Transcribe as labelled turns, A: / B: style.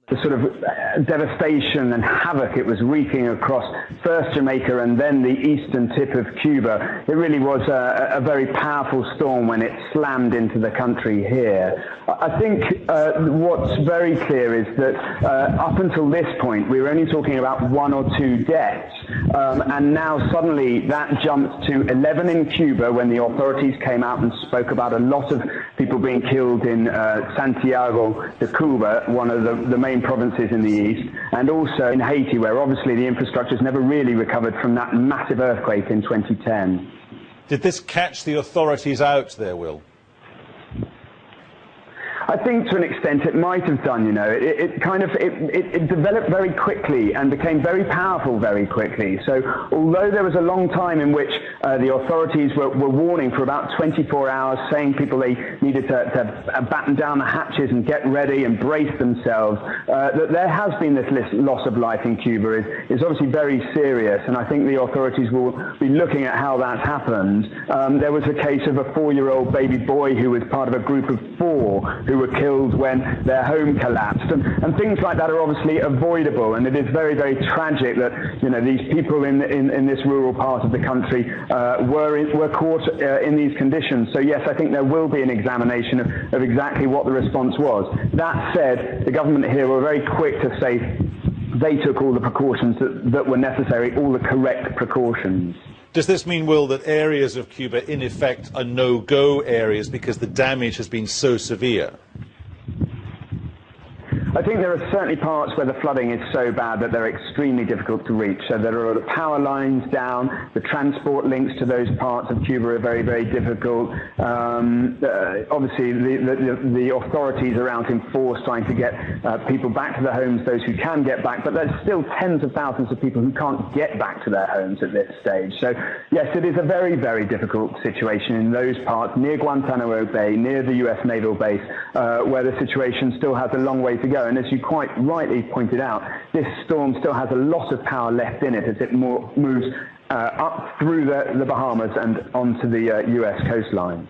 A: the sort of devastation and havoc it was wreaking across first Jamaica and then the eastern tip of Cuba. It really was a very powerful storm when it slammed into the country here. I think what's very clear is that up until this point we were only talking about 1 or 2 deaths, and now suddenly that jumped to 11 in Cuba when the authorities came out and spoke about a lot of people being killed in Santiago de Cuba, one of the main provinces in the east, and also in Haiti, where obviously the infrastructure has never really recovered from that massive earthquake in 2010.
B: Did this catch the authorities out there, Will?
A: I think to an extent it might have done, you know. It developed very quickly and became very powerful very quickly. So although there was a long time in which the authorities were warning for about 24 hours, saying people they needed to batten down the hatches and get ready and brace themselves, that there has been this loss of life in Cuba is obviously very serious, and I think the authorities will be looking at how that's happened. There was a case of a 4-year-old baby boy who was part of a group of 4 who were killed when their home collapsed, and things like that are obviously avoidable, and it is very, very tragic that, you know, these people in this rural part of the country were caught in these conditions. So yes, I think there will be an examination of exactly what the response was. That said, the government here were very quick to say they took all the precautions that were necessary, all the correct precautions.
B: Does this mean, Will, that areas of Cuba in effect are no-go areas because the damage has been so severe?
A: I think there are certainly parts where the flooding is so bad that they're extremely difficult to reach. So there are power lines down, the transport links to those parts of Cuba are very, very difficult. Obviously, the authorities are out in force trying to get people back to their homes, those who can get back, but there's still tens of thousands of people who can't get back to their homes at this stage. So yes, it is a very, very difficult situation in those parts near Guantanamo Bay, near the US naval base, where the situation still has a long way to go. And as you quite rightly pointed out, this storm still has a lot of power left in it as it moves up through the Bahamas and onto the US coastline.